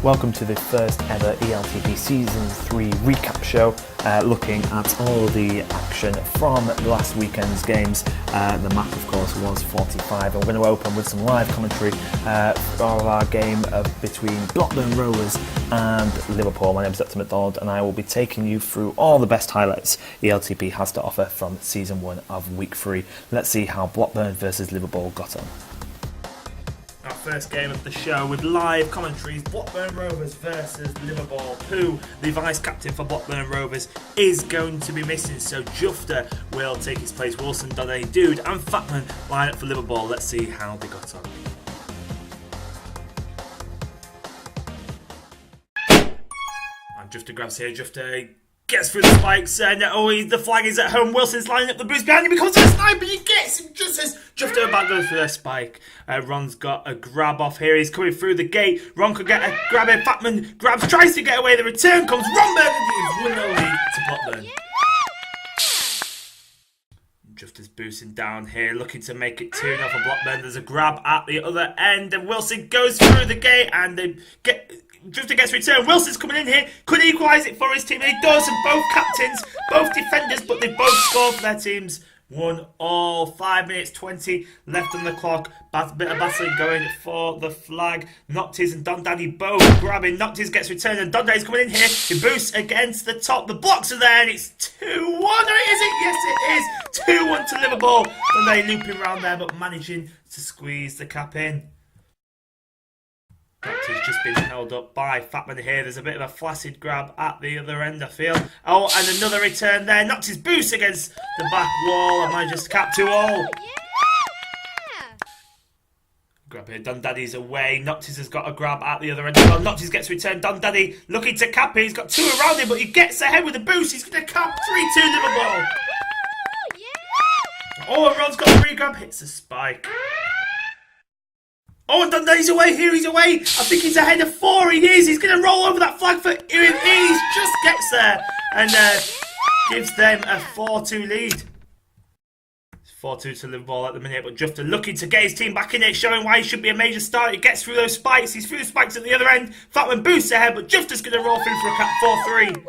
Welcome to the first ever ELTP Season 3 recap show, looking at all the action from last weekend's games. The map, of course, was 45, and we're going to open with some live commentary for our game between Blackburn Rovers and Liverpool. My name is Dr. McDonald, and I will be taking you through all the best highlights ELTP has to offer from Season 1 of Week 3. Let's see how Blackburn versus Liverpool got on. Our first game of the show with live commentaries, Blackburn Rovers versus Liverpool, who the vice-captain for Blackburn Rovers is going to be missing, so Jufter will take his place. Wilson, Donny, Dude and Fatman line up for Liverpool. Let's see how they got on. And Jufter grabs here, Jufter gets through the spikes, and the flag is at home. Wilson's lining up the boost behind him, becomes a sniper, he gets him just as Jufter back goes for the spike. Ron's got a grab off here, he's coming through the gate. Ron could get a grab in, Fatman grabs, tries to get away, the return comes, Ron Burgundy win the lead to Blackburn. Jufter's boosting down here, looking to make it 2-0 for Blackburn. There's a grab at the other end, and Wilson goes through the gate, and they Jufter gets returned. Wilson's coming in here, could equalise it for his team, and he does, and both captains, both defenders, but they both scored for their teams. 1-1, 5 minutes 20 left on the clock. Bit of battling going for the flag. Noctis and Don Daddy both grabbing. Noctis gets returned, and Don Daddy's coming in here. He boosts against the top. The blocks are there, and it's 2-1. Or is it? Yes, it is. 2-1 to Liverpool. Don Daddy looping around there, but managing to squeeze the cap in. Noctis just been held up by Fatman here. There's a bit of a flaccid grab at the other end, I feel. Oh, and another return there. Noctis boost against the back wall and manages to cap 2-all. Grab here, Don Daddy's away. Noctis has got a grab at the other end as well. Noctis gets returned. Don Daddy looking to cap it. He's got two around him, but he gets ahead with a boost. He's going to cap 3-2 Liverpool. Oh, and Ron's got a free grab. Hits the spike. Oh, and Don Daddy's away here, he's away. I think he's ahead of 4, he is. He's going to roll over that flag for ease. Just gets there and gives them a 4-2 lead. It's 4-2 to Liverpool at the minute, but Jufter looking to get his team back in it, showing why he should be a major start. He gets through those spikes, he's through the spikes at the other end. Fatman boosts ahead, but Jufter's going to roll through for a cap 4-3.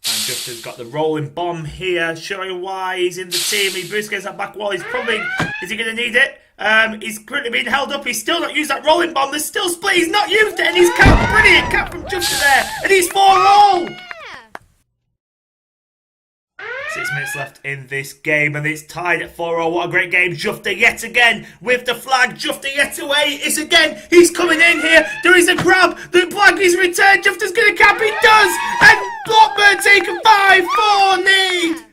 Jufter's got the rolling bomb here, showing why he's in the team. He boosts against that back wall. He's probably... Is he going to need it? He's currently being held up. He's still not used that rolling bomb. There's still split. He's not used it. And he's capped. Brilliant cap from Jufter there. And he's 4-all. 6 minutes left in this game, and it's tied at 4-all. What a great game. Jufter yet again with the flag. Jufter yet away. It's again. He's coming in here. There is a grab. The flag is returned. Jufter's going to cap. He does. And Blackburn take a 5-4 lead.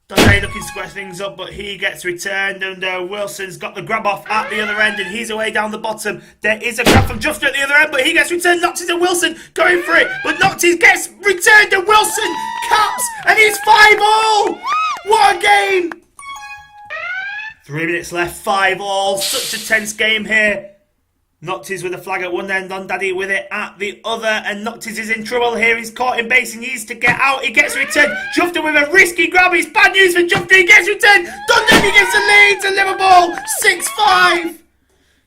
Donny looking to square things up, but he gets returned, and Wilson's got the grab off at the other end, and he's away down the bottom. There is a grab from Jufter at the other end, but he gets returned. Noctis and Wilson going for it, but Noctis gets returned, and Wilson caps, and he's 5-all. What a game! 3 minutes left, 5-all. Such a tense game here. Noctis with the flag at one end, Don Daddy with it at the other, and Noctis is in trouble here. He's caught in base, he needs to get out. He gets returned. Jufter with a risky grab. It's bad news for Jufter. He gets returned. Don Daddy gets the lead to Liverpool. 6-5.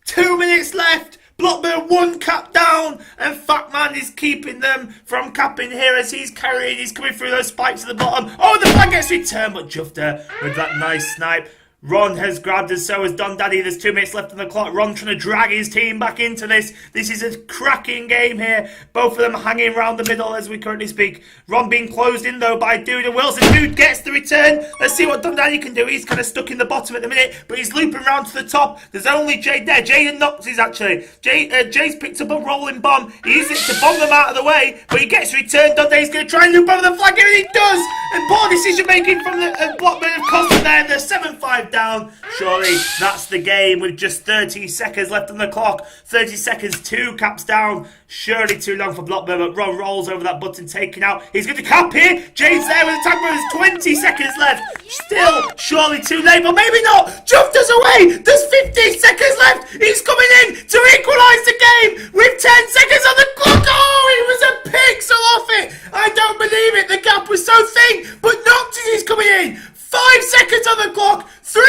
2 minutes left. Blackburn 1 cap down, and Fatman is keeping them from capping here as he's carrying. He's coming through those spikes at the bottom. Oh, the flag gets returned, but Jufter with that nice snipe. Ron has grabbed, and so has Don Daddy. There's 2 minutes left on the clock. Ron trying to drag his team back into this. This is a cracking game here. Both of them hanging around the middle as we currently speak. Ron being closed in, though, by Dude and Wilson. Dude gets the return. Let's see what Don Daddy can do. He's kind of stuck in the bottom at the minute, but he's looping around to the top. There's only Jade there. Jade and Noctis, actually. Jade's picked up a rolling bomb. He uses it to bomb them out of the way, but he gets returned. Don Daddy's going to try and loop over the flag here, and he does. And poor decision making from the Blackburn of Costa there. They're 7-5 down. Surely that's the game with just 30 seconds left on the clock. 30 seconds, 2 caps down. Surely too long for Blackburn, but Ron rolls over that button, taken out. He's going to cap here. Jade's there with the TagPro. There's 20 seconds left. Still, surely too late, but maybe not. Jufter's away. There's 15 seconds left. He's coming in to equalise the game with 10 seconds on the clock. Oh, he was a pixel off it. I don't believe it. The gap was so thin, but Noctis is coming in. 5 seconds on the clock. 3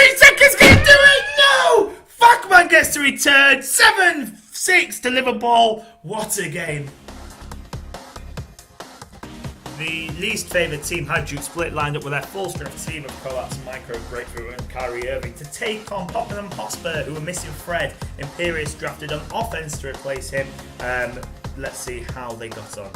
third. 7-6 to Liverpool. What a game. The least favoured team had Duke Split lined up with their full-strength team of Collapse, Micro, Breakthrough and Kyrie Irving to take on Tottenham Hotspur, who were missing Fred. Imperius drafted on offence to replace him. Let's see how they got on.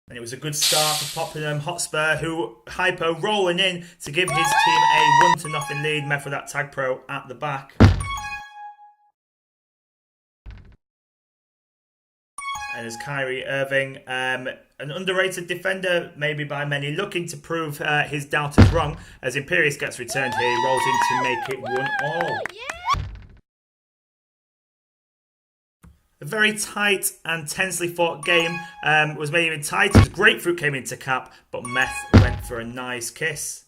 And it was a good start for Tottenham Hotspur, who Hypo rolling in to give his team a 1-0 lead, met with that TagPro at the back. And as Kyrie Irving, an underrated defender, maybe by many, looking to prove his doubters wrong. As Imperius gets returned here, he rolls in to make it 1-1. A very tight and tensely fought game was made even tighter as Grapefruit came into cap, but Meth went for a nice kiss.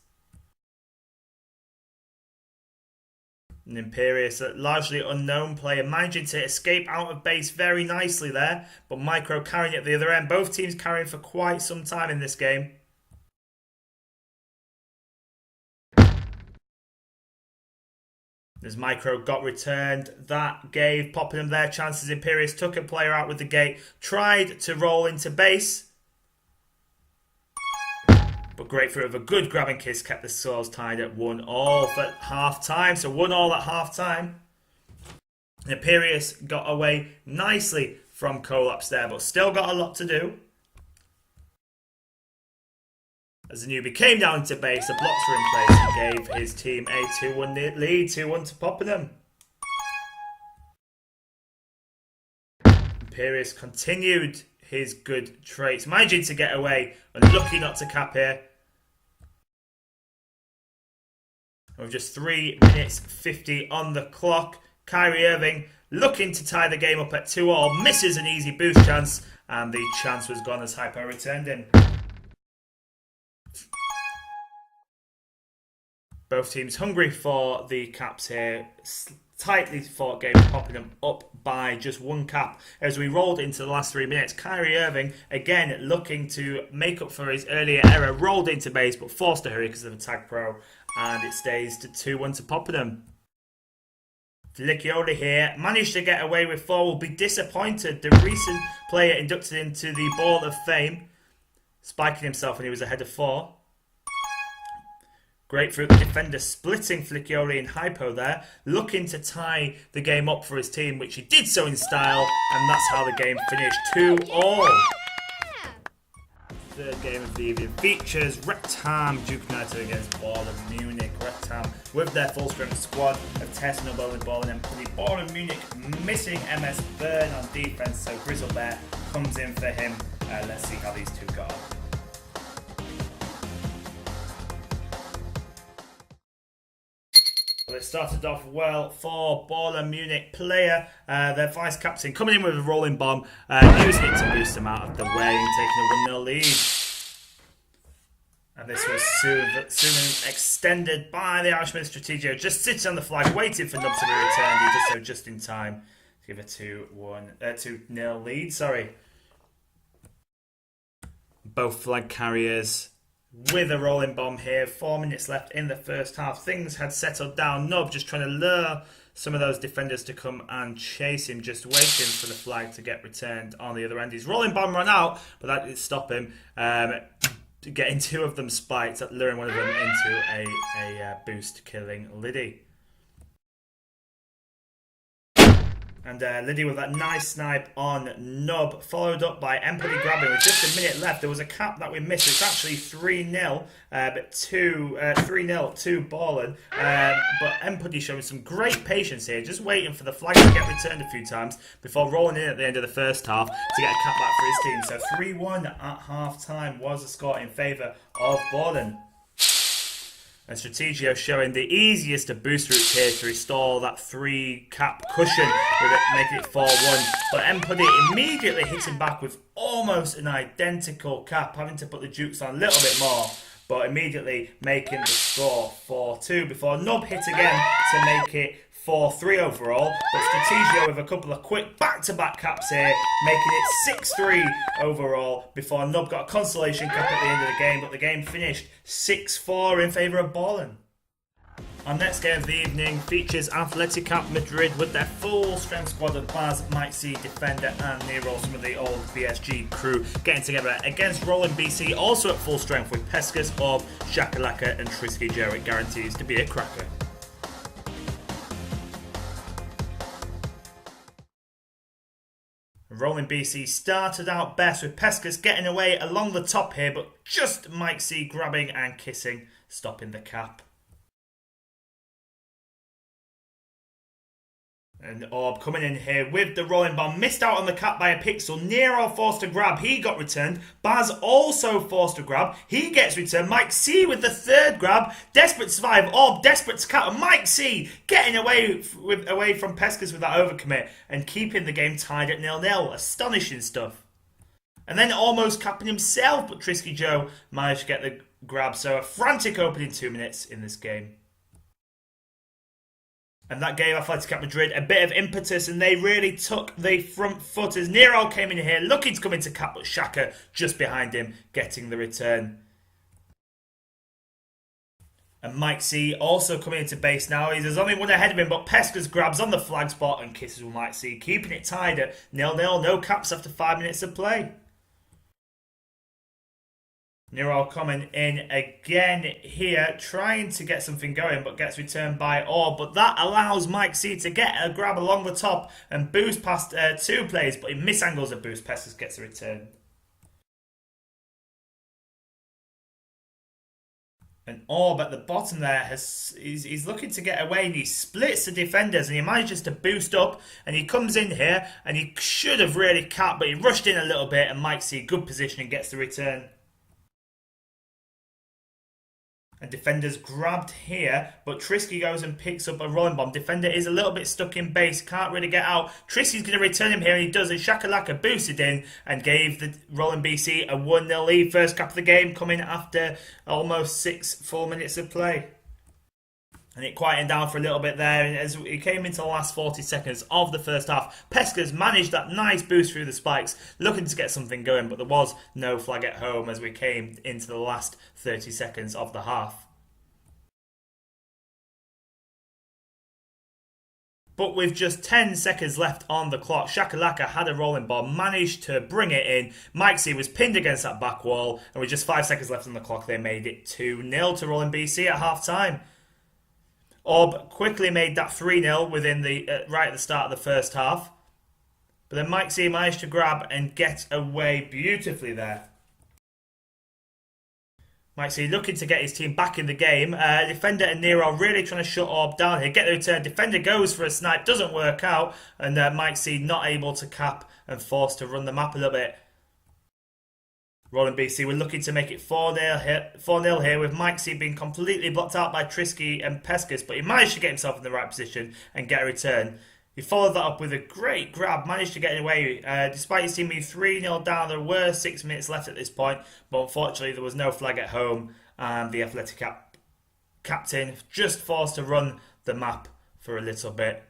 An Imperius, a largely unknown player, managing to escape out of base very nicely there, but Micro carrying it at the other end. Both teams carrying for quite some time in this game. As Micro got returned, that gave Poppenham their chances. Imperius took a player out with the gate, tried to roll into base. But Grapefruit with a good grabbing kiss kept the scores tied at 1-1 at half time. So 1-1 at half time. Imperius got away nicely from Collapse there, but still got a lot to do. As the newbie came down to base, the blocks were in place and gave his team a 2-1 lead, 2-1 to Poppenham. Imperius continued his good traits, managing to get away and lucky not to cap here. With just 3 minutes 50 on the clock, Kyrie Irving looking to tie the game up at 2-2, misses an easy boost chance, and the chance was gone as Hypo returned in. Both teams hungry for the caps here. Tightly fought game, popping them up by just 1 cap as we rolled into the last 3 minutes. Kyrie Irving again looking to make up for his earlier error, rolled into base but forced to hurry because of a TagPro, and it stays to 2-1 to Poppenham. Fliccioli here managed to get away with 4, will be disappointed. The recent player inducted into the Ball of Fame, spiking himself when he was ahead of 4. Grapefruit, the defender, splitting Fliccioli and Hypo there, looking to tie the game up for his team, which he did so in style, and that's how the game finished 2-2. Third game of the evening features Rectam Duke United against Bayern Munich. Rectam with their full-strength squad of Tess, Nobel and Ball and Empoli. Bayern Munich missing MS Byrne on defence, so Grizzlebear comes in for him. Let's see how these two go on. Well, it started off well for Bayern Munich player, their vice captain, coming in with a rolling bomb, using it to boost them out of the way and taking a 1-0 lead. And this was soon extended by the Irishman Strategio, just sitting on the flag, waiting for Nub to be returned. He did so just in time to give a 2-0 lead. Sorry. Both flag carriers with a rolling bomb here. 4 minutes left in the first half. Things had settled down. Nub just trying to lure some of those defenders to come and chase him, just waiting for the flag to get returned on the other end. His rolling bomb ran out, but that didn't stop him. Getting 2 of them spiked, luring one of them into a boost, killing Liddy. And Liddy with that nice snipe on Nub, followed up by Empoli grabbing with just a minute left. There was a cap that we missed. It's actually 3-0, but 3-0 to Ballin. But Empoli showing some great patience here, just waiting for the flag to get returned a few times before rolling in at the end of the first half to get a cap back for his team. So 3-1 at half time was the score in favour of Ballin. And Strategio showing the easiest of boost routes here to restore that 3 cap cushion, with it making it 4-1. But Empoli immediately hitting back with almost an identical cap, having to put the Dukes on a little bit more, but immediately making the score 4-2 before Nub hit again to make it 4-3 overall, but Strategio with a couple of quick back-to-back caps here, making it 6-3 overall before Nub got a consolation cap at the end of the game, but the game finished 6-4 in favour of Ballin. Our next game of the evening features Athletic Madrid with their full strength squad of Baz, Mike C, Defender and Nero, some of the old BSG crew getting together against Rolling BC, also at full strength with Pescas, Orb, Shakalaka and Trisky Joe. It guarantees to be a cracker. Rolling BC started out best with Pescas getting away along the top here, but just Mike C grabbing and kissing, stopping the cap. And Orb coming in here with the rolling bomb, missed out on the cap by a pixel. Nero forced to grab, he got returned. Baz also forced to grab, he gets returned. Mike C with the third grab, desperate to survive. Orb desperate to cap, and Mike C getting away from Pescas with that overcommit and keeping the game tied at 0-0. Astonishing stuff. And then almost capping himself, but Trisky Joe managed to get the grab. So a frantic opening 2 minutes in this game. And that gave Athletic Madrid a bit of impetus, and they really took the front foot as Nero came in here looking to come into cap, but Shaka just behind him getting the return. And Mike C also coming into base now. There's only one ahead of him, but Pescas grabs on the flag spot and kisses with Mike C, keeping it tied at 0-0. No caps after 5 minutes of play. Nero coming in again here, trying to get something going, but gets returned by Orb. But that allows Mike C to get a grab along the top and boost past 2 players, but he misangles a boost. Pescas gets a return. And Orb at the bottom there, he's looking to get away, and he splits the defenders, and he manages to boost up, and he comes in here, and he should have really capped, but he rushed in a little bit, and Mike C, good position, and gets the return. And Defender's grabbed here, but Trisky goes and picks up a rolling bomb. Defender is a little bit stuck in base, can't really get out. Trisky's going to return him here, and he does. And Shakalaka boosted in and gave the Rolling BC a 1-0 lead. First cap of the game coming after almost 4 minutes of play. And it quietened down for a little bit there, and as it came into the last 40 seconds of the first half, Pescas managed that nice boost through the spikes, looking to get something going, but there was no flag at home as we came into the last 30 seconds of the half. But with just 10 seconds left on the clock, Shakalaka had a rolling bomb, managed to bring it in. Mike C was pinned against that back wall, and with just 5 seconds left on the clock, they made it 2-0 to Rolling BC at half time. Orb quickly made that 3-0 within the right at the start of the first half. But then Mike C managed to grab and get away beautifully there. Mike C looking to get his team back in the game. Defender and Nero really trying to shut Orb down here. Get the return. Defender goes for a snipe. Doesn't work out. And Mike C not able to cap and forced to run the map a little bit. Rolling BC were looking to make it 4-0 here with Mike C being completely blocked out by Trisky and Pescas, but he managed to get himself in the right position and get a return. He followed that up with a great grab, managed to get away. Despite his team being 3-0 down, there were 6 minutes left at this point, but unfortunately there was no flag at home, and the Athletic captain just forced to run the map for a little bit.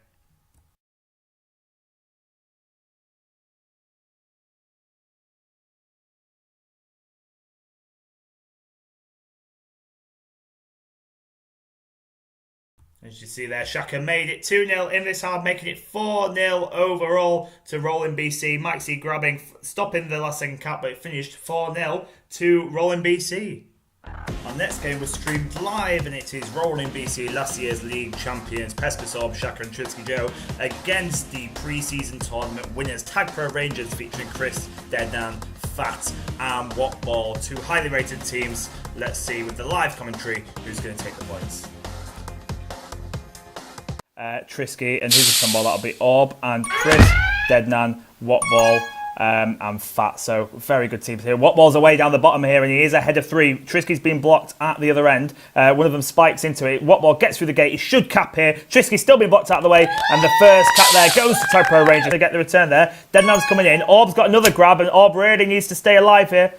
As you see there, Shaka made it 2-0 in this half, making it 4-0 overall to Rolling BC. Mike C grabbing, stopping the last second cap, but it finished 4-0 to Rolling BC. Our next game was streamed live, and it is Rolling BC, last year's league champions, Pescas, Orb, Shaka and Trisky Joe, against the pre-season tournament winners, TagPro Rangers, featuring Chris, Deadnan, Fat and Whatball. 2 highly rated teams. Let's see with the live commentary who's going to take the points. Trisky and who's a symbol? That'll be Orb and Chris, Deadnan, Whatball and Fat. So very good teams here. Whatball's away down the bottom here, and he is ahead of 3. Trisky's been blocked at the other end. One of them spikes into it. Whatball gets through the gate. He should cap here. Trisky's still been blocked out of the way, and the first cap there goes to TagPro Ranger to get the return there. Deadnan's coming in. Orb's got another grab, and Orb really needs to stay alive here.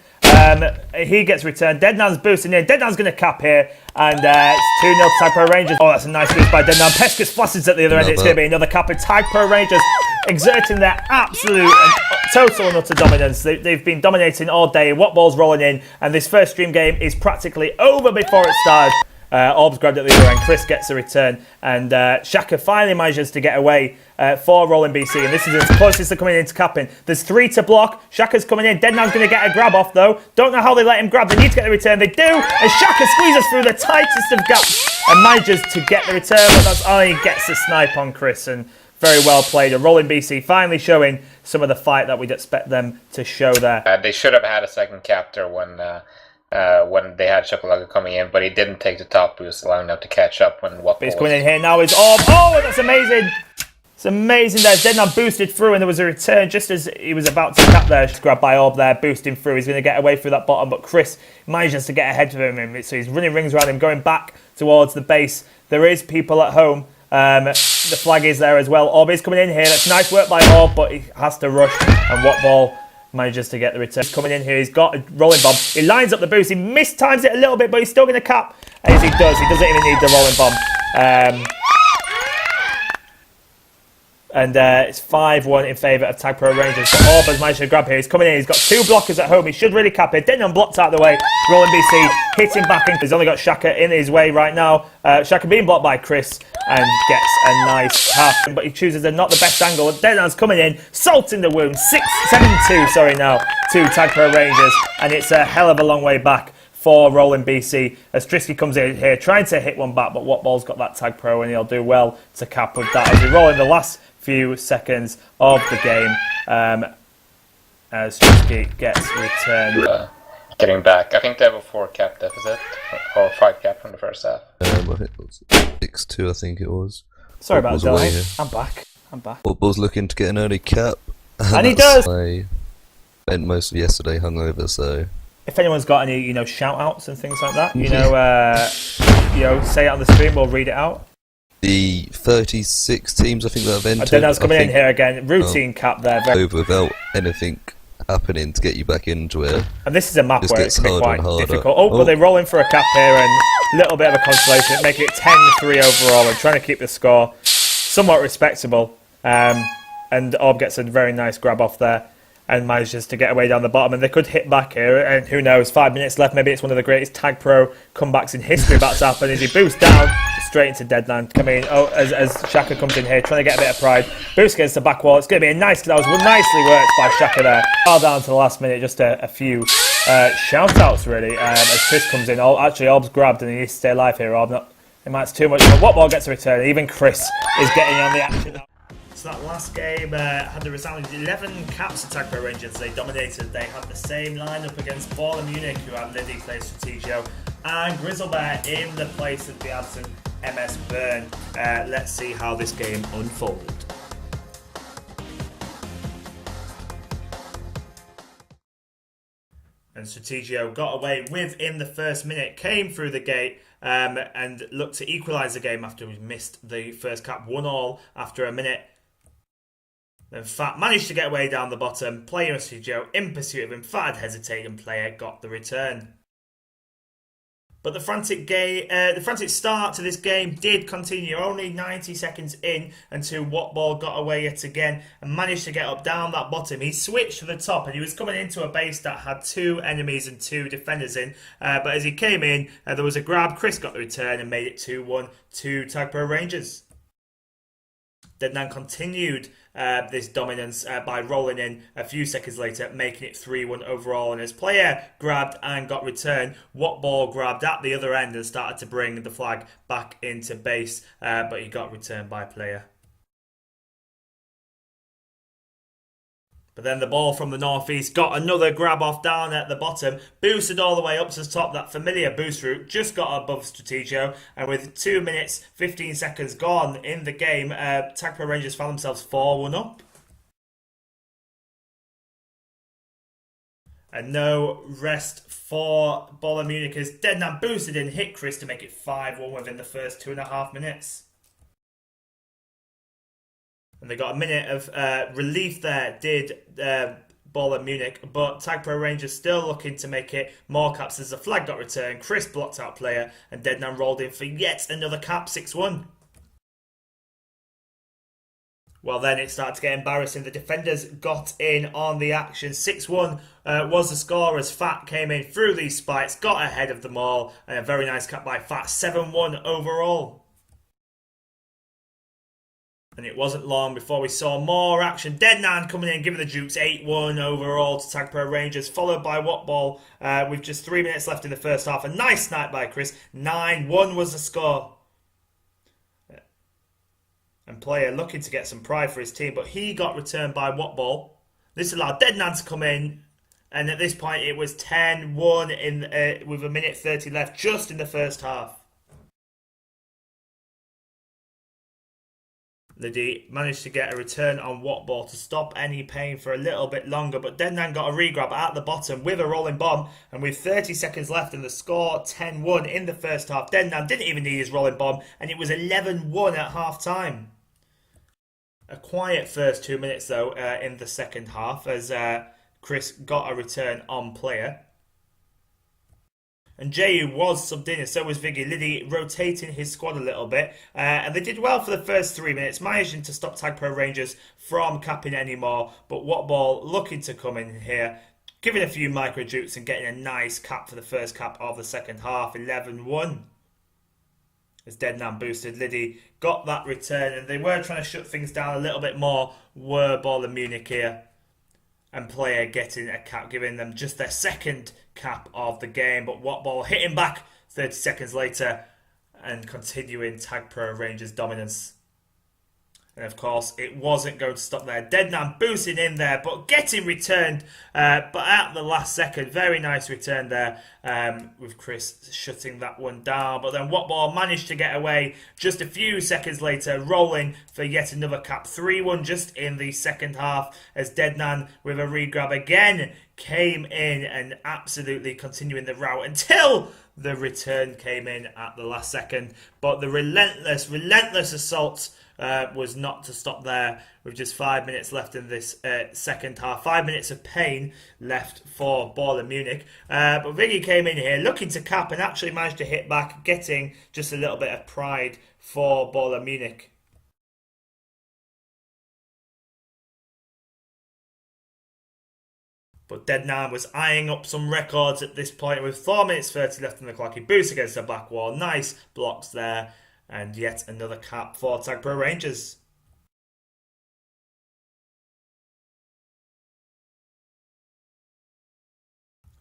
He gets returned. Deadnan's boosting in. Deadnan's going to cap here. And it's 2-0 to TagPro Rangers. Oh, that's a nice boost by Deadnan. Pescus flashes at the other end. It's going to be another cap. And TagPro Rangers exerting their absolute and total and utter dominance. They've been dominating all day. What ball's rolling in. And this first stream game is practically over before it started. Orbs grabbed at the other end. Chris gets a return. And Shaka finally manages to get away for Rolling BC. And this is as close as they're coming into capping. There's 3 to block. Shaka's coming in. Deadnan's going to get a grab off, though. Don't know how they let him grab. They need to get the return. They do. And Shaka squeezes through the tightest of gaps and manages to get the return. But that's only gets the snipe on Chris. And very well played. A Rolling BC finally showing some of the fight that we'd expect them to show there. They should have had a second captor when they had Chocolaga coming in, but he didn't take the top boost, allowing them to catch up when what. But he's coming in here now. Is Orb. Oh, that's amazing! It's amazing there. Deadnan boosted through, and there was a return just as he was about to cap there. Grabbed by Orb there, boosting through. He's going to get away through that bottom, but Chris manages to get ahead of him. So he's running rings around him, going back towards the base. There is people at home. The flag is there as well. Orb is coming in here. That's nice work by Orb, but he has to rush. And what ball manages to get the return. He's coming in here. He's got a rolling bomb. He lines up the boost. He mistimes it a little bit, but he's still going to cap. As he does. He doesn't even need the rolling bomb. And it's 5-1 in favour of TagPro Rangers. But Orb has managed to grab here. He's coming in. He's got 2 blockers at home. He should really cap it. Deadnan blocked out of the way. Rolling BC hitting back in. He's only got Shaka in his way right now. Shaka being blocked by Chris and gets a nice cap. But he chooses not the best angle. Deadnan's coming in, salting the wound. 7-2, sorry now, to TagPro Rangers. And it's a hell of a long way back for Rolling BC as Trisky comes in here trying to hit one back, but What Ball's got that TagPro and he'll do well to cap with that as we roll in the last few seconds of the game as Trisky gets returned. Getting back. I think they have a 4 cap deficit, or 5 cap from the first half. I think it was 6-2, I think it was. Sorry about that, I'm back. Football's looking to get an early cap. And he does! I spent most of yesterday hungover, so... If anyone's got any, shout-outs and things like that, say it on the stream, we'll read it out. The 36 teams, I think, that have entered. Deadnan's coming in here again. Routine cap there. Over without anything happening to get you back into it. And this is a map where it can be quite harder. difficult. Oh, but they roll in for a cap here and a little bit of a consolation, making it 10-3 overall and trying to keep the score somewhat respectable. And Orb gets a very nice grab off there and manages to get away down the bottom. And they could hit back here, and who knows, 5 minutes left. Maybe it's one of the greatest TagPro comebacks in history about to happen as he boosts down straight into Deadnan. Coming in, as Shaka comes in here, trying to get a bit of pride. Boost against the back wall. It's going to be a nice, that was nicely worked by Shaka there. All down to the last minute, just a few shout-outs really, as Chris comes in. Actually, Orb's grabbed and he needs to stay alive here. Orb, it might too much, but What Ball gets a return. Even Chris is getting on the action now. So that last game had the resounding 11 caps of TagPro Rangers. They dominated. They had the same lineup against Baller Munich, who had Liddy play Strategio, and Grizzlebear in the place of the absent MS Burn. Let's see how this game unfolded. And Strategio got away within the first minute, came through the gate and looked to equalise the game after we missed the first cap 1-1 after a minute. Then Fat managed to get away down the bottom. Player Strategio in pursuit of him. Fat had hesitated and Player got the return. But the frantic start to this game did continue. Only 90 seconds in until What Ball got away yet again and managed to get up down that bottom. He switched to the top and he was coming into a base that had 2 enemies and 2 defenders in. But as he came in, there was a grab. Chris got the return and made it 2-1 to TagPro Rangers. Deadnan continued this dominance by rolling in a few seconds later, making it 3-1 overall. And as Player grabbed and got returned, What Ball grabbed at the other end and started to bring the flag back into base, but he got returned by Player. But then the ball from the northeast got another grab off down at the bottom, boosted all the way up to the top. That familiar boost route just got above Strategio, and with 2 minutes 15 seconds gone in the game, TagPro Rangers found themselves 4-1 up. And no rest for Baller Munich as Deadnan boosted in, hit Chris to make it 5-1 within the first 2.5 minutes. And they got a minute of relief there, did Baller Munich, but TagPro Rangers still looking to make it more caps as the flag got returned. Chris blocked out player, and Deadman rolled in for yet another cap, 6-1. Well, then it started to get embarrassing. The defenders got in on the action. 6-1 was the score as Fat came in through these spikes, got ahead of them all, and a very nice cap by Fat. 7-1 overall. And it wasn't long before we saw more action. Deadman coming in, giving the Dukes 8-1 overall to TagPro Rangers, followed by Whatball with just 3 minutes left in the first half. A nice snipe by Chris. 9-1 was the score. And player looking to get some pride for his team, but he got returned by Whatball. This allowed Deadman to come in, and at this point it was 10-1 in with a minute 30 left, just in the first half. Liddy managed to get a return on Whatball to stop any pain for a little bit longer, but Deadman got a regrab at the bottom with a rolling bomb, and with 30 seconds left in the score, 10-1 in the first half. Deadman didn't even need his rolling bomb, and it was 11-1 at half time. A quiet first 2 minutes though in the second half as Chris got a return on player. And Ju was subbed in, and so was Viggy. Liddy rotating his squad a little bit. And they did well for the first 3 minutes, managing to stop TagPro Rangers from capping anymore. But Whatball looking to come in here, giving a few micro jukes and getting a nice cap for the first cap of the second half. 11-1. As Deadman boosted, Liddy got that return, and they were trying to shut things down a little bit more. Were Baller Munich here. And player getting a cap, giving them just their second cap of the game. But Whatball hitting back 30 seconds later and continuing TagPro Rangers' dominance. And of course, it wasn't going to stop there. Deadman boosting in there, but getting returned. But at the last second, very nice return there with Chris shutting that one down. But then Whatball managed to get away just a few seconds later, rolling for yet another cap. 3-1 just in the second half as Deadman with a regrab again came in and absolutely continuing the route until the return came in at the last second. But the relentless assault was not to stop there with just 5 minutes left in this second half. 5 minutes of pain left for Baller Munich. But Viggy came in here looking to cap and actually managed to hit back, getting just a little bit of pride for Baller Munich. But Deadman was eyeing up some records at this point with 4 minutes 30 left on the clock. He boosts against the back wall. Nice blocks there. And yet another cap for TagPro Rangers.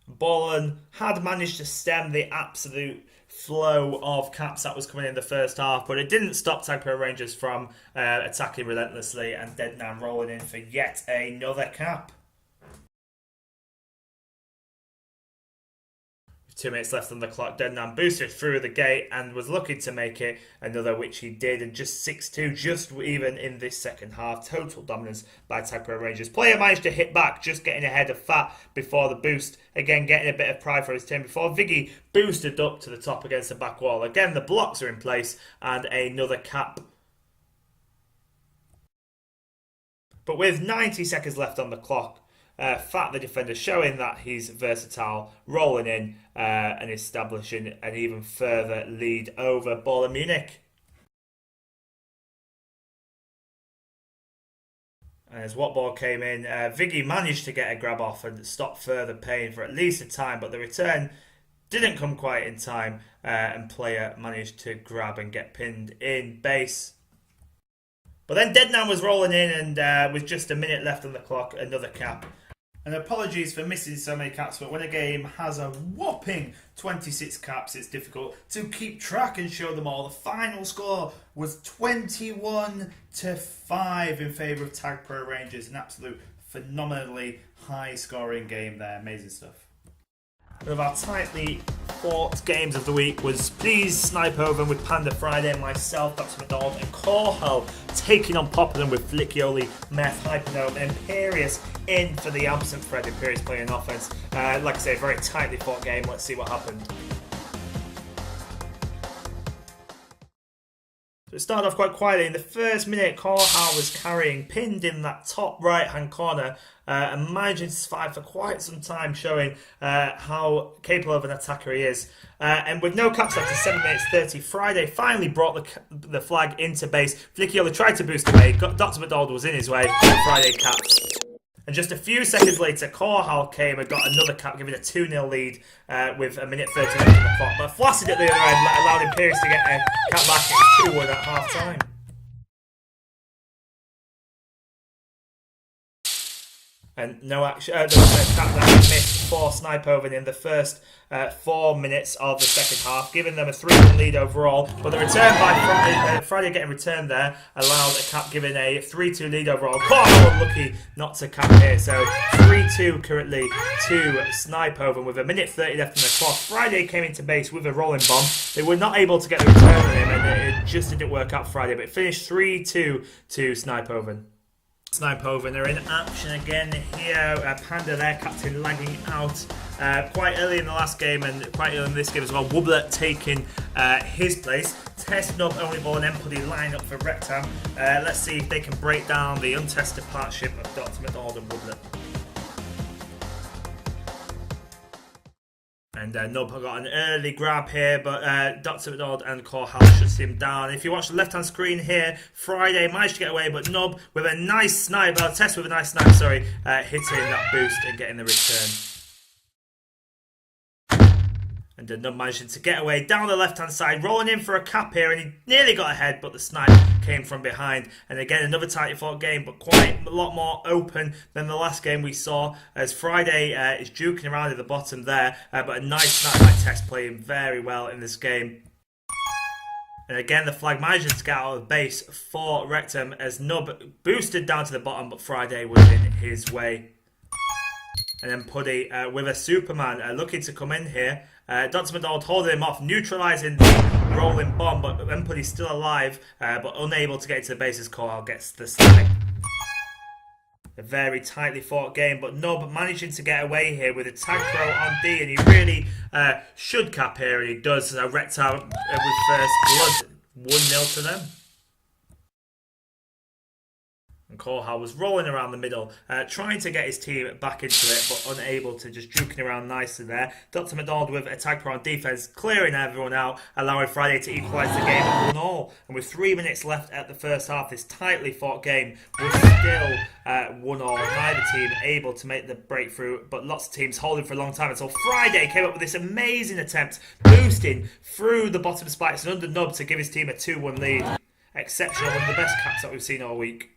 Bollen had managed to stem the absolute flow of caps that was coming in the first half, but it didn't stop TagPro Rangers from attacking relentlessly, and Deadman rolling in for yet another cap. 2 minutes left on the clock. Deadman boosted through the gate and was looking to make it another, which he did, and just 6-2, just even in this second half. Total dominance by TagPro Rangers. Player managed to hit back, just getting ahead of Fat before the boost. Again, getting a bit of pride for his team before Viggy boosted up to the top against the back wall. Again, the blocks are in place and another cap. But with 90 seconds left on the clock, Fat, the defender, showing that he's versatile, rolling in and establishing an even further lead over Baller Munich. And as Whatball came in, Viggy managed to get a grab off and stop further pain for at least a time, but the return didn't come quite in time, and player managed to grab and get pinned in base. But then Deadman was rolling in, and with just a minute left on the clock, another cap. And apologies for missing so many caps, but when a game has a whopping 26 caps, it's difficult to keep track and show them all. The final score was 21-5 in favour of TagPro Rangers. An absolute phenomenally high scoring game there. Amazing stuff. One of our tightly fought games of the week was Please Snipe Over with Panda Friday, myself, Dr. McDonald, and Corhel taking on Poppadom with Flickioli, Meth, Hypernome, and Imperious in for the absent Fred. Imperious playing offense. Like I say, very tightly fought game. Let's see what happened. So it started off quite quietly. In the first minute, Corhal was carrying, pinned in that top right-hand corner, and managing to survive for quite some time, showing how capable of an attacker he is. And with no caps after 7 minutes 30, Friday finally brought the flag into base. Flicchiola tried to boost away, Dr. McDonald was in his way, and Friday caps. And just a few seconds later, Corhal came and got another cap, giving a 2-0 lead with a minute 30 left on the clock. But flaccid at the other end allowed Imperius to get a cap back. It was 2-1 at half time. And no action. The cap that missed for Snipoven in the first 4 minutes of the second half, giving them a 3-1 lead overall. But the return by Friday getting returned there allowed a cap giving a 3-2 lead overall. Cornwall unlucky not to cap here. So 3-2 currently to Snipoven with a minute 30 left on the clock. Friday came into base with a rolling bomb. They were not able to get the return on him, and it just didn't work out Friday. But it finished 3-2 to Snipoven. Snipoven are in action again here. Panda, their captain, lagging out quite early in the last game and quite early in this game as well. Woobler taking his place. Test, Nub, Only Ball and Empody line up for Rectam. Let's see if they can break down the untested partnership of Dr. McDonald and Woobler. And Nub got an early grab here, but Dr. McDonald and Corhal shuts him down. If you watch the left-hand screen here, Friday managed to get away, but Nub with a nice snipe, Test with a nice snipe, hitting that boost and getting the return. And Nub managing to get away down the left-hand side, rolling in for a cap here, and he nearly got ahead, but the snipe came from behind. And again, another tightly fought game, but quite a lot more open than the last game we saw, as Friday is juking around at the bottom there, but a nice snipe by Test, playing very well in this game. And again, the flag managing to get out of base for Rectum, as Nub boosted down to the bottom, but Friday was in his way. And then Puddy with a Superman looking to come in here. Dr. McDonald holding him off, neutralising the rolling bomb, but Puddy's still alive, but unable to get to the base as Corhal gets the snipe. A very tightly fought game, but Nub managing to get away here with a TagPro on D, and he really should cap here, and he does. Rectam with first blood, 1-0 to them. And Corhal was rolling around the middle, trying to get his team back into it, but unable to, just juking around nicely there. Dr. McDonald with a TagPro on defense, clearing everyone out, allowing Friday to equalise the game at 1-1. And with 3 minutes left at the first half, this tightly fought game was still 1-1. Neither team able to make the breakthrough, but lots of teams holding for a long time until Friday came up with this amazing attempt, boosting through the bottom spikes and under Nub to give his team a 2-1 lead. Exceptional, one of the best caps that we've seen all week.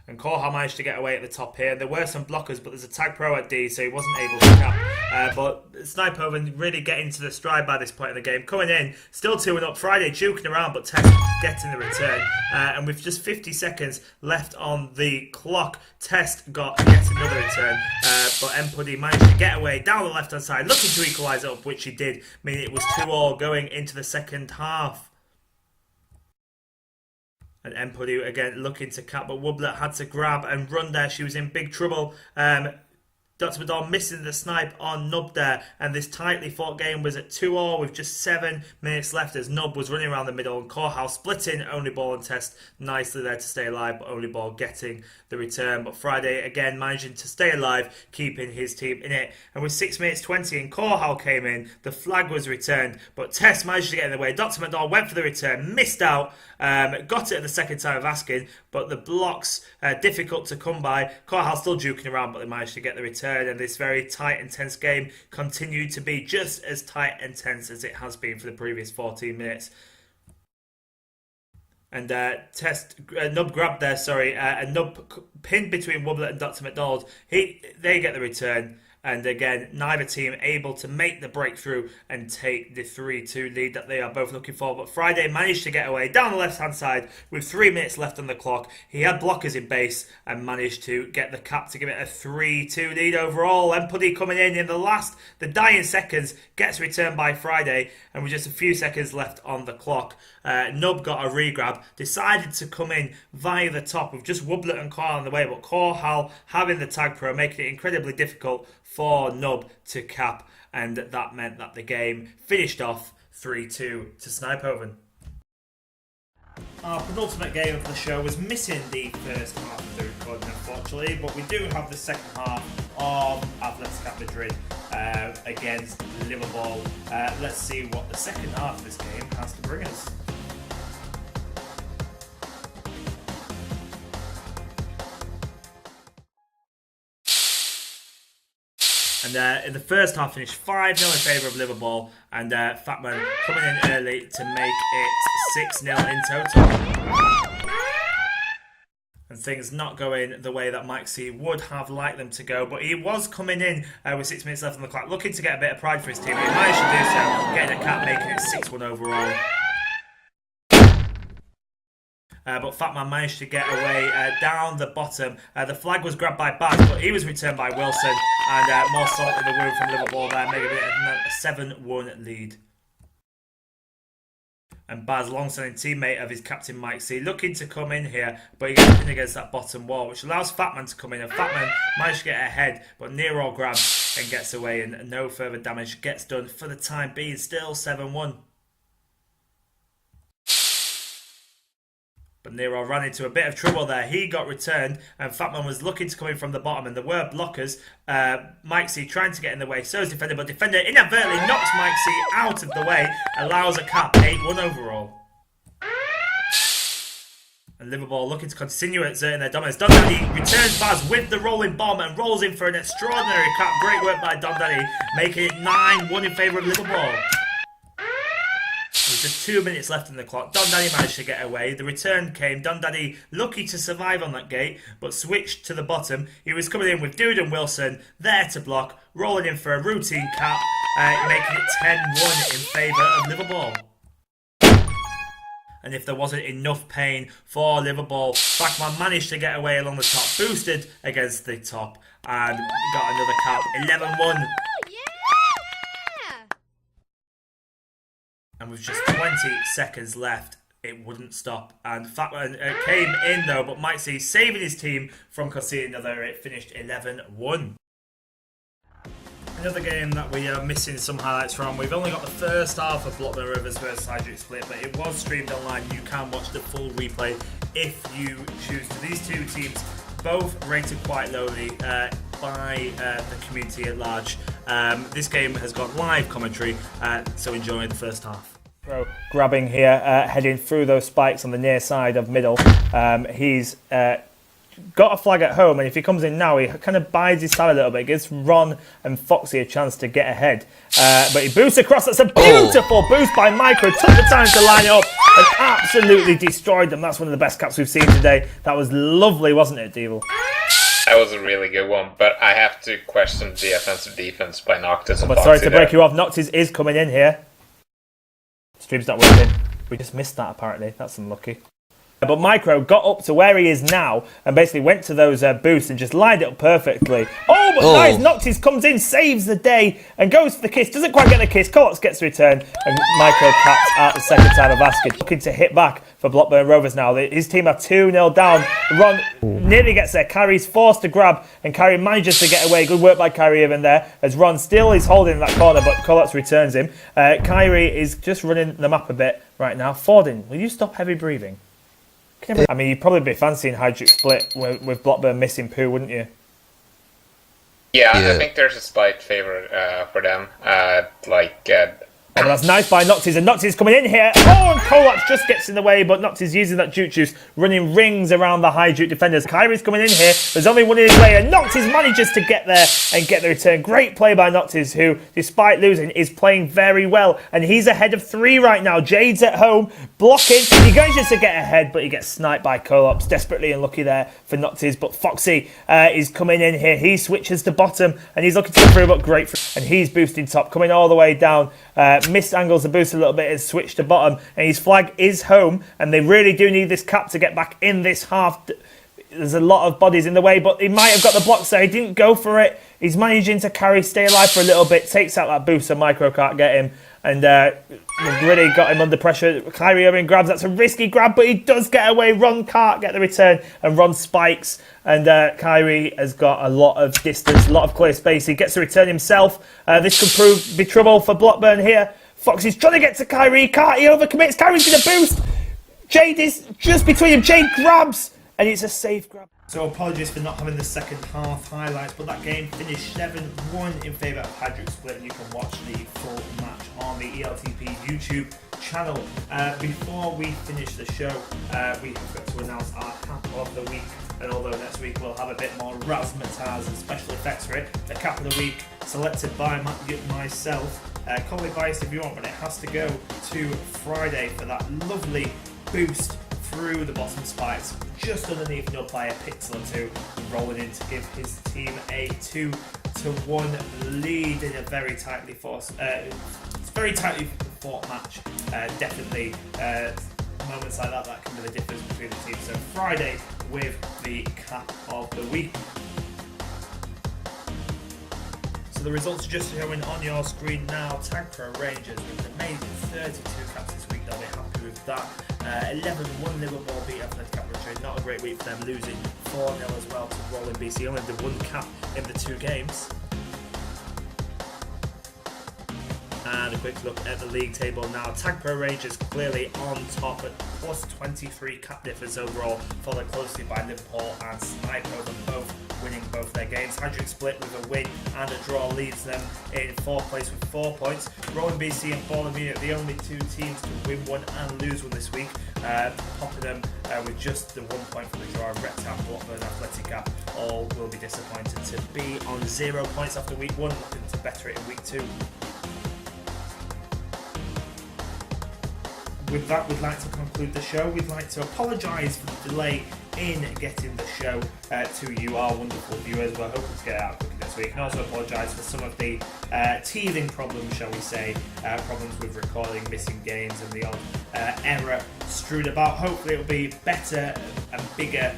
And Corhal managed to get away at the top here. There were some blockers, but there's a TagPro at D, so he wasn't able to cap. But Snipoven really getting to the stride by this point in the game. Coming in, still 2-1 up. Friday juking around, but Test getting the return. And with just 50 seconds left on the clock, Test got yet another return. But Empuddy managed to get away down the left-hand side, looking to equalise it up, which he did, meaning it was 2-2 going into the second half. And Empuddy again looking to cap, but Woobler had to grab and run there. She was in big trouble. Dr. McDonald missing the snipe on Nub there, and this tightly fought game was at 2-2 with just 7 minutes left as Nub was running around the middle and Corhal splitting Only Ball and Test nicely there to stay alive, but Only Ball getting the return. But Friday again managing to stay alive, keeping his team in it. And with 6 minutes 20 and Corhal came in, the flag was returned, but Test managed to get in the way. Dr. McDonald went for the return, missed out, got it at the second time of asking, but the blocks difficult to come by. Corhal still juking around, but they managed to get the return. And this very tight and tense game continued to be just as tight and tense as it has been for the previous 14 minutes. And Nub grabbed there, and Nub pinned between Woobler and Dr. McDonald. They get the return. And again, neither team able to make the breakthrough and take the 3-2 lead that they are both looking for. But Friday managed to get away down the left-hand side with 3 minutes left on the clock. He had blockers in base and managed to get the cap to give it a 3-2 lead overall. And Puddy coming in the dying seconds, gets returned by Friday. And with just a few seconds left on the clock, Nub got a regrab, decided to come in via the top with just Woobler and Corhal on the way. But Corhal having the TagPro, making it incredibly difficult for Nub to cap, and that meant that the game finished off 3-2 to Snipoven. Our penultimate game of the show was missing the first half of the recording, unfortunately, but we do have the second half of Athletic Madrid against Liverpool. Let's see what the second half of this game has to bring us. And in the first half, finished 5-0 in favour of Liverpool, and Fatman coming in early to make it 6-0 in total. And things not going the way that Mike C would have liked them to go, but he was coming in with 6 minutes left on the clock, looking to get a bit of pride for his team. He managed to do so, getting a cap, making it 6-1 overall. But Fatman managed to get away down the bottom. The flag was grabbed by Baz, but he was returned by Wilson, and more salt in the wound from Liverpool there, making it a 7-1 lead. And Baz, long-standing teammate of his captain Mike C, looking to come in here, but he gets in against that bottom wall, which allows Fatman to come in, and Fatman managed to get ahead, but Nero grabs and gets away, and no further damage gets done for the time being. Still 7-1. But Nero ran into a bit of trouble there. He got returned, and Fatman was looking to come in from the bottom, and there were blockers. Mike C trying to get in the way, so is defender, but defender inadvertently knocks Mike C out of the way, allows a cap, 8-1 overall. And Liverpool looking to continue exerting their dominance. Don Daddy returns Baz with the rolling bomb and rolls in for an extraordinary cap. Great work by Don Daddy, making it 9-1 in favour of Liverpool. With just 2 minutes left on the clock, Don Daddy managed to get away. The return came. Don Daddy lucky to survive on that gate, but switched to the bottom. He was coming in with Dude and Wilson there to block, rolling in for a routine cap, making it 10-1 in favour of Liverpool. And if there wasn't enough pain for Liverpool, Bachmann managed to get away along the top, boosted against the top, and got another cap, 11-1. And with just 20 seconds left, it wouldn't stop. And Fatman came in though, but Mike C saving his team from conceding another. It finished 11-1. Another game that we are missing some highlights from. We've only got the first half of Blockburn Rovers versus Hydric Split, but it was streamed online. You can watch the full replay if you choose to. These two teams both rated quite lowly by the community at large. This game has got live commentary, so enjoy the first half. Grabbing here, heading through those spikes on the near side of middle. He's got a flag at home, and if he comes in now, he kind of bides his time a little bit, gives Ron and Foxy a chance to get ahead. But he boosts across. That's a beautiful boost by Micro. Took the time to line it up and absolutely destroyed them. That's one of the best caps we've seen today. That was lovely, wasn't it, Devil? That was a really good one, but I have to question the offensive defense by Noctis and But Foxy sorry to break there. you off, Noctis is coming in here. Stream's not working. We just missed that apparently. That's unlucky. But Micro got up to where he is now and basically went to those boosts and just lined it up perfectly. Oh, but nice! Noctis comes in, saves the day, and goes for the kiss. Doesn't quite get the kiss. Colts gets the return, and Micro caps out the second time of asking. Looking to hit back for Blockburn Rovers now. His team are 2-0 down. Ron nearly gets there. Kyrie's forced to grab, and Kyrie manages to get away. Good work by Kyrie even there, as Ron still is holding that corner, but Colts returns him. Kyrie is just running the map a bit right now. Forden, will you stop heavy breathing? I mean, you'd probably be fancying Hydric Split with Blockburn missing Pooh, wouldn't you? Yeah, I think there's a slight favour for them. Oh, that's nice by Noctis, and Noctis coming in here. Oh, and Kolax just gets in the way, but Noctis using that juke juice, running rings around the Hydric defenders. Kyrie's coming in here. There's only one in his way, and Noctis manages to get there and get the return. Great play by Noctis, who, despite losing, is playing very well. And he's ahead of 3 right now. Jade's at home, blocking. He goes just to get ahead, but he gets sniped by Kolops. Desperately unlucky there for Noctis, but Foxy is coming in here. He switches to bottom, and he's looking to go through, but great. And he's boosting top, coming all the way down. Missed angles the boost a little bit and switched to bottom, and his flag is home, and they really do need this cap to get back in this half. There's a lot of bodies in the way, but he might have got the blocks there. He didn't go for it. He's managing to stay alive for a little bit, takes out that boost so Micro can't get him, and really got him under pressure. Kyrie Irving grabs. That's a risky grab, but he does get away. Ron can't get the return, and Ron spikes, and Kyrie has got a lot of distance, a lot of clear space. He gets the return himself. This could be trouble for Blockburn here. Foxy's trying to get to Kyrie. Can't, he overcommits. Kyrie's going to boost. Jade is just between him. Jade grabs, and it's a safe grab. So apologies for not having the second half highlights, but that game finished 7-1 in favour of Hadrick Split. You can watch the full match on the ELTP YouTube channel. Before we finish the show, we have got to announce our cap of the week. And although next week we'll have a bit more razzmatazz and special effects for it, the cap of the week selected by myself. Call me biased if you want, but it has to go to Friday for that lovely boost through the bottom spikes, just underneath your player, pixel or two, rolling in to give his team a 2-1 lead in a very tightly fought match. Definitely moments like that can be the difference between the teams. So Friday with the cap of the week. So the results are just showing on your screen now. TagPro Rangers with an amazing 32 caps this week. They'll be happy with that. 11-1 Liverpool beat Athletic Madrid. Not a great week for them, losing 4-0 as well to Rolling BC. Only the one cap in the 2 games. And a quick look at the league table now. TagPro Rangers clearly on top at plus 23 cap difference overall, followed closely by Liverpool and Sniper, them both winning both their games. Hadrick Split with a win and a draw leads them in 4th place with 4 points. Rolling BC and Ball Munich, the only 2 teams to win one and lose one this week. Popping them with just the 1 point for the draw. Rectam, Blackburn, Athletica all will be disappointed to be on 0 points after week 1, looking to better it in week 2. With that, we'd like to conclude the show. We'd like to apologise for the delay in getting the show to you, our wonderful viewers. We're hoping to get it out quicker this week. And also apologise for some of the teething problems, shall we say, problems with recording, missing games and the odd error strewed about. Hopefully it'll be better and bigger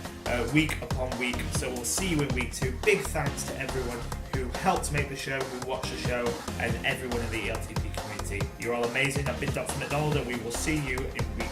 week upon week. So we'll see you in week 2. Big thanks to everyone who helped make the show, who watched the show, and everyone in the ELTP community. You're all amazing. I've been Dr. McDonald, and we will see you in week